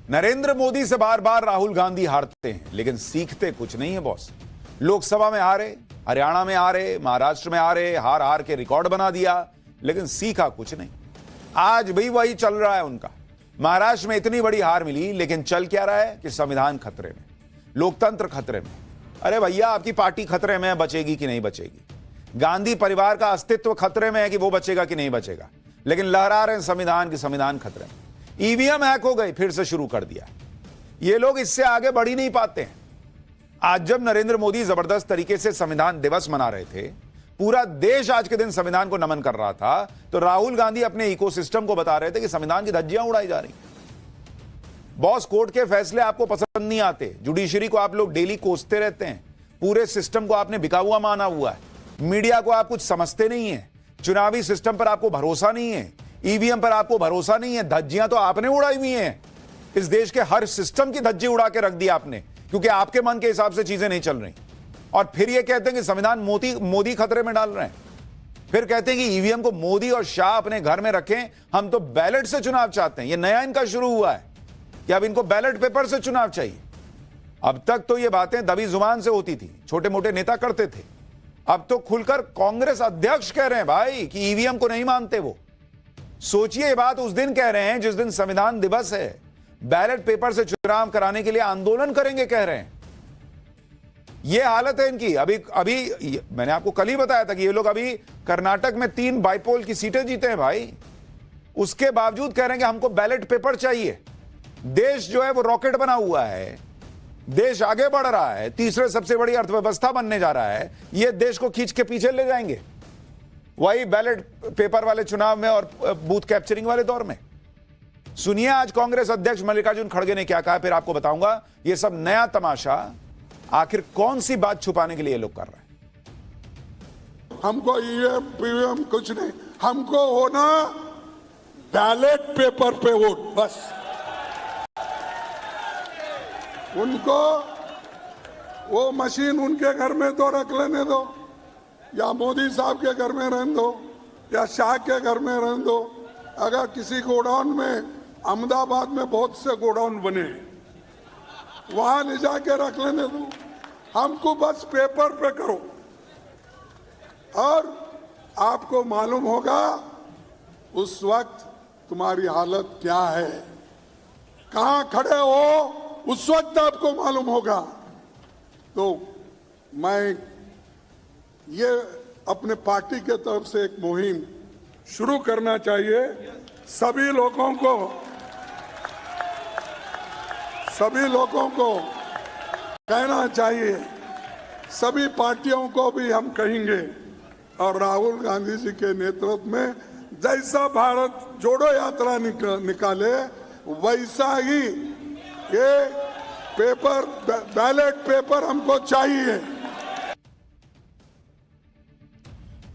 नरेंद्र मोदी से बार बार राहुल गांधी हारते हैं, लेकिन सीखते कुछ नहीं है बॉस। लोकसभा में हारे, हरियाणा में हारे, महाराष्ट्र में हारे, हार हार के रिकॉर्ड बना दिया, लेकिन सीखा कुछ नहीं। आज भी वही चल रहा है उनका। महाराष्ट्र में इतनी बड़ी हार मिली, लेकिन चल क्या रहा है कि संविधान खतरे में, लोकतंत्र खतरे में। अरे भैया, आपकी पार्टी खतरे में है, बचेगी कि नहीं बचेगी। गांधी परिवार का अस्तित्व खतरे में है कि वो बचेगा कि नहीं बचेगा, लेकिन लहरा रहे हैं संविधान की संविधान खतरे में। ईवीएम हैक हो गई, फिर से शुरू कर दिया। ये लोग इससे आगे बढ़ ही नहीं पाते हैं। आज जब नरेंद्र मोदी जबरदस्त तरीके से संविधान दिवस मना रहे थे, पूरा देश आज के दिन संविधान को नमन कर रहा था, तो राहुल गांधी अपने इकोसिस्टम को बता रहे थे कि संविधान की धज्जियां उड़ाई जा रही। बॉस, कोर्ट के फैसले आपको पसंद नहीं आते, जुडिशरी को आप लोग डेली कोसते रहते हैं, पूरे सिस्टम को आपने बिका हुआ माना हुआ है, मीडिया को आप कुछ समझते नहीं है, चुनावी सिस्टम पर आपको भरोसा नहीं है, ईवीएम पर आपको भरोसा नहीं है। धज्जियां तो आपने उड़ाई हुई हैं। इस देश के हर सिस्टम की धज्जी उड़ा के रख दी आपने, क्योंकि आपके मन के हिसाब से चीजें नहीं चल रही। और फिर ये कहते हैं कि संविधान मोदी खतरे में डाल रहे हैं। फिर कहते हैं कि ईवीएम को मोदी और शाह अपने घर में रखें, हम तो बैलेट से चुनाव चाहते हैं। ये नया इनका शुरू हुआ है कि अब इनको बैलेट पेपर से चुनाव चाहिए। अब तक तो ये बातें दबी जुबान से होती थी, छोटे मोटे नेता करते थे। अब तो खुलकर कांग्रेस अध्यक्ष कह रहे हैं भाई कि ईवीएम को नहीं मानते वो। सोचिए, ये बात उस दिन कह रहे हैं जिस दिन संविधान दिवस है, बैलेट पेपर से चुनाव कराने के लिए आंदोलन करेंगे कह रहे हैं। ये हालत है इनकी। अभी मैंने आपको कल ही बताया था कि ये लोग अभी कर्नाटक में 3 बाइपोल की सीटें जीते हैं भाई। उसके बावजूद कह रहे हैं कि हमको बैलेट पेपर चाहिए। देश जो है वो रॉकेट बना हुआ है, देश आगे बढ़ रहा है, तीसरे सबसे बड़ी अर्थव्यवस्था बनने जा रहा है। ये देश को खींच के पीछे ले जाएंगे वही बैलेट पेपर वाले चुनाव में और बूथ कैप्चरिंग वाले दौर में। सुनिए आज कांग्रेस अध्यक्ष मल्लिकार्जुन खड़गे ने क्या कहा, फिर आपको बताऊंगा ये सब नया तमाशा आखिर कौन सी बात छुपाने के लिए लोग कर रहे हैं। हमको ईवीएम पीवीएम कुछ नहीं, हमको होना बैलेट पेपर पे वोट बस। उनको वो मशीन उनके घर में तो रख लेने दो, या मोदी साहब के घर में रहने दो, या शाह के घर में रहने दो। अगर किसी गोडाउन में, अहमदाबाद में बहुत से गोडाउन बने, वहां ले जाके रख लेने दो। हमको बस पेपर पे करो। और आपको मालूम होगा उस वक्त तुम्हारी हालत क्या है, कहां खड़े हो, उस वक्त आपको मालूम होगा। तो मैं ये अपने पार्टी के तरफ से एक मुहिम शुरू करना चाहिए। सभी लोगों को कहना चाहिए, सभी पार्टियों को भी हम कहेंगे। और राहुल गांधी जी के नेतृत्व में जैसा भारत जोड़ो यात्रा निकाले, वैसा ही ये पेपर, बैलेट पेपर हमको चाहिए।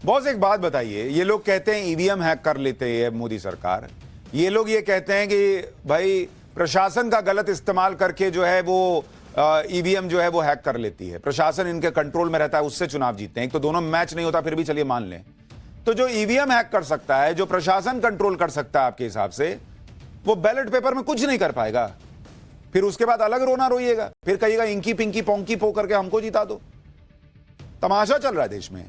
बॉस, एक बात बताइए, ये लोग कहते हैं ईवीएम हैक कर लेते हैं मोदी सरकार। ये लोग ये कहते हैं कि भाई प्रशासन का गलत इस्तेमाल करके जो है वो ईवीएम जो है वो हैक कर लेती है, प्रशासन इनके कंट्रोल में रहता है, उससे चुनाव जीतते हैं। एक तो दोनों मैच नहीं होता, फिर भी चलिए मान लें। तो जो ईवीएम हैक कर सकता है, जो प्रशासन कंट्रोल कर सकता है आपके हिसाब से, वो बैलेट पेपर में कुछ नहीं कर पाएगा। फिर उसके बाद अलग रोना रोइएगा, फिर कहिएगा इंकी पिंकी पोंकी पो करके हमको जिता दो। तमाशा चल रहा है देश में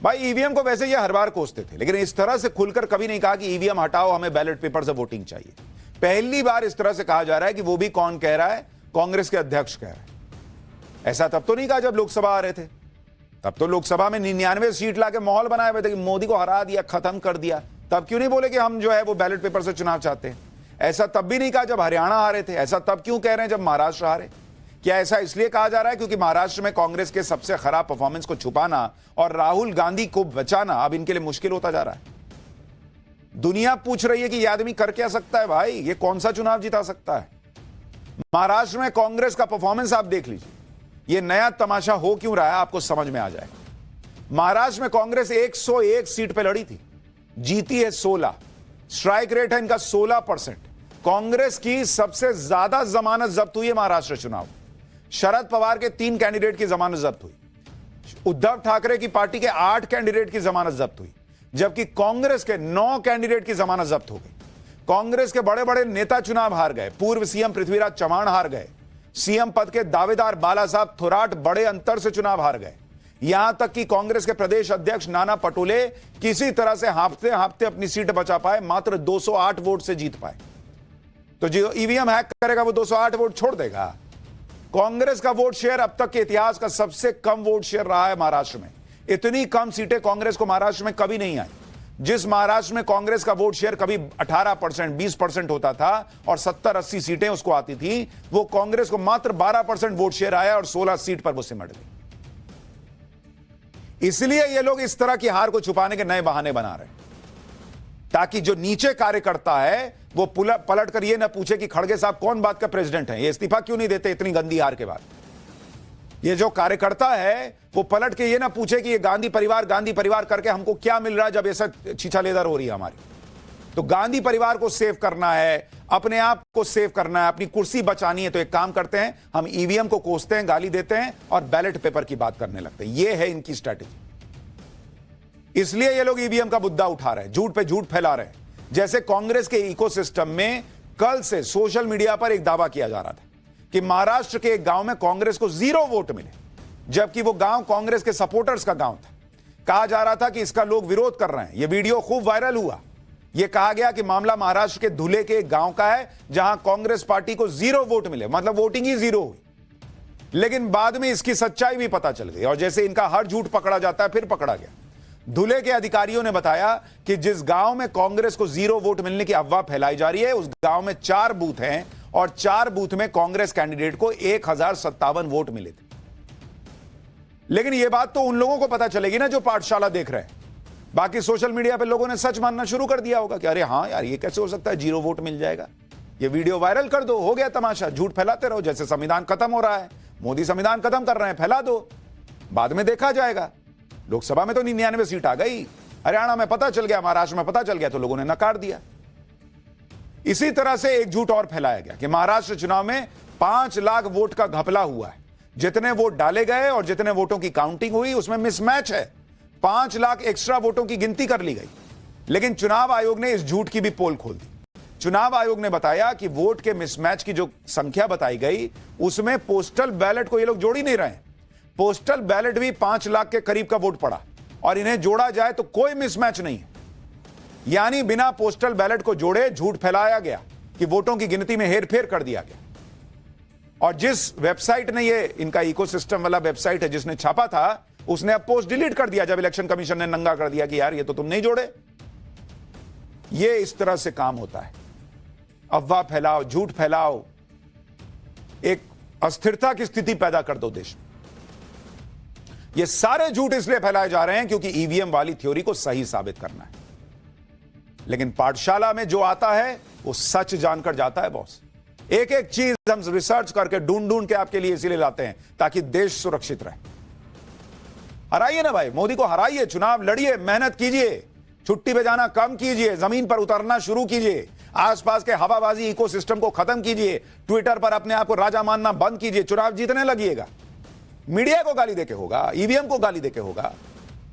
भाई। ईवीएम को वैसे ये हर बार कोसते थे, लेकिन इस तरह से खुलकर कभी नहीं कहा कि ईवीएम हटाओ, हमें बैलेट पेपर से वोटिंग चाहिए। पहली बार इस तरह से कहा जा रहा है कि वो भी कौन कह रहा है, कांग्रेस के अध्यक्ष कह रहे हैं। ऐसा तब तो नहीं कहा जब लोकसभा आ रहे थे। तब तो लोकसभा में 99 सीट लाके माहौल बनाए हुए थे कि मोदी को हरा दिया, खत्म कर दिया। तब क्यों नहीं बोले कि हम जो है वो बैलेट पेपर से चुनाव चाहते हैं। ऐसा तब भी नहीं कहा जब हरियाणा हारे थे। ऐसा तब क्यों कह रहे हैं जब महाराष्ट्र हारे। क्या ऐसा इसलिए कहा जा रहा है क्योंकि महाराष्ट्र में कांग्रेस के सबसे खराब परफॉर्मेंस को छुपाना और राहुल गांधी को बचाना अब इनके लिए मुश्किल होता जा रहा है। दुनिया पूछ रही है कि यह आदमी कर क्या सकता है भाई, ये कौन सा चुनाव जिता सकता है। महाराष्ट्र में कांग्रेस का परफॉर्मेंस आप देख लीजिए, ये नया तमाशा हो क्यों रहा है आपको समझ में आ जाएगा। महाराष्ट्र में कांग्रेस 101 सीट पे लड़ी थी, जीती है 16, स्ट्राइक रेट है इनका 16%। कांग्रेस की सबसे ज्यादा जमानत जब्त हुई है महाराष्ट्र चुनाव। शरद पवार के 3 कैंडिडेट की जमानत जब्त हुई, उद्धव ठाकरे की पार्टी के 8 कैंडिडेट की जमानत जब्त हुई, जबकि कांग्रेस के 9 कैंडिडेट की जमानत जब्त हो गई। कांग्रेस के बड़े बड़े नेता चुनाव हार गए। पूर्व सीएम पृथ्वीराज चव्हाण हार गए। सीएम पद के दावेदार बाला साहब थोराट बड़े अंतर से चुनाव हार गए। यहां तक कि कांग्रेस के प्रदेश अध्यक्ष नाना पटोले किसी तरह से हांफते हांफते अपनी सीट बचा पाए, मात्र 208 वोट से जीत पाए। तो जो ईवीएम हैक करेगा वो 208 वोट छोड़ देगा। कांग्रेस का वोट शेयर अब तक के इतिहास का सबसे कम वोट शेयर रहा है महाराष्ट्र में। इतनी कम सीटें कांग्रेस को महाराष्ट्र में कभी नहीं आई। जिस महाराष्ट्र में कांग्रेस का वोट शेयर कभी 18%, 20% होता था और 70-80 सीटें उसको आती थी, वो कांग्रेस को मात्र 12% वोट शेयर आया और 16 सीट पर वो सिमट गई। इसलिए ये लोग इस तरह की हार को छुपाने के नए बहाने बना रहे हैं, ताकि जो नीचे कार्यकर्ता है वो पलट कर ये ना पूछे कि खड़गे साहब कौन बात का प्रेसिडेंट है, ये इस्तीफा क्यों नहीं देते इतनी गंदी हार के बाद। ये जो कार्यकर्ता है वो पलट के ये ना पूछे कि ये गांधी परिवार करके हमको क्या मिल रहा है जब ऐसा छीछा लेदर हो रही है हमारी। तो गांधी परिवार को सेव करना है, अपने आप को सेव करना है, अपनी कुर्सी बचानी है, तो एक काम करते हैं, हम ईवीएम को कोसते हैं, गाली देते हैं और बैलेट पेपर की बात करने लगते हैं। ये है इनकी स्ट्रैटेजी। इसलिए ये लोग ईवीएम का मुद्दा उठा रहे हैं, झूठ पे झूठ फैला रहे हैं। जैसे कांग्रेस के इकोसिस्टम में कल से सोशल मीडिया पर एक दावा किया जा रहा था कि महाराष्ट्र के एक गांव में कांग्रेस को 0 वोट मिले, जबकि वो गांव कांग्रेस के सपोर्टर्स का गांव था। कहा जा रहा था कि इसका लोग विरोध कर रहे हैं। यह वीडियो खूब वायरल हुआ। यह कहा गया कि मामला महाराष्ट्र के धुले के एक गांव का है जहां कांग्रेस पार्टी को 0 वोट मिले, मतलब वोटिंग ही 0 हुई। लेकिन बाद में इसकी सच्चाई भी पता चल गई और जैसे इनका हर झूठ पकड़ा जाता है फिर पकड़ा गया। धुले के अधिकारियों ने बताया कि जिस गांव में कांग्रेस को 0 वोट मिलने की अफवाह फैलाई जा रही है, उस गांव में 4 बूथ हैं और 4 बूथ में कांग्रेस कैंडिडेट को 1057 वोट मिले थे। लेकिन यह बात तो उन लोगों को पता चलेगी ना जो पाठशाला देख रहे हैं। बाकी सोशल मीडिया पे लोगों ने सच मानना शुरू कर दिया होगा कि अरे हां यार, ये कैसे हो सकता है, 0 वोट मिल जाएगा। ये वीडियो वायरल कर दो, हो गया तमाशा, झूठ फैलाते रहो। जैसे संविधान खत्म हो रहा है, मोदी संविधान खत्म कर रहे हैं, फैला दो, बाद में देखा जाएगा। लोकसभा में तो 99 सीट आ गई, हरियाणा में पता चल गया, महाराष्ट्र में पता चल गया, तो लोगों ने नकार दिया। इसी तरह से एक झूठ और फैलाया गया कि महाराष्ट्र चुनाव में 5 लाख वोट का घपला हुआ है। जितने वोट डाले गए और जितने वोटों की काउंटिंग हुई उसमें मिसमैच है। 5 लाख एक्स्ट्रा वोटों की गिनती कर ली गई। लेकिन चुनाव आयोग ने इस झूठ की भी पोल खोल दी। चुनाव आयोग ने बताया कि वोट के मिसमैच की जो संख्या बताई गई उसमें पोस्टल बैलेट को ये लोग जोड़ ही नहीं रहे हैं। पोस्टल बैलेट भी 5 लाख के करीब का वोट पड़ा और इन्हें जोड़ा जाए तो कोई मिसमैच नहीं है। यानी बिना पोस्टल बैलेट को जोड़े झूठ फैलाया गया कि वोटों की गिनती में हेरफेर कर दिया गया। और जिस वेबसाइट ने, ये इनका इकोसिस्टम वाला वेबसाइट है जिसने छापा था, उसने अब पोस्ट डिलीट कर दिया जब इलेक्शन कमीशन ने नंगा कर दिया कि यार ये तो तुम नहीं जोड़े। ये इस तरह से काम होता है। अफवाह फैलाओ, झूठ फैलाओ, एक अस्थिरता की स्थिति पैदा कर दो देश में। ये सारे झूठ इसलिए फैलाए जा रहे हैं क्योंकि ईवीएम वाली थ्योरी को सही साबित करना है। लेकिन पाठशाला में जो आता है वो सच जानकर जाता है बॉस। एक एक चीज हम रिसर्च करके ढूंढ के आपके लिए इसीलिए लाते हैं ताकि देश सुरक्षित रहे। हराइए ना भाई, मोदी को हराइए, चुनाव लड़िए, मेहनत कीजिए, छुट्टी पे जाना कम कीजिए, जमीन पर उतरना शुरू कीजिए, आसपास के हवाबाजी इकोसिस्टम को खत्म कीजिए, ट्विटर पर अपने आप को राजा मानना बंद कीजिए, चुनाव जीतने लगिएगा। मीडिया को गाली देके होगा, ईवीएम को गाली देके होगा,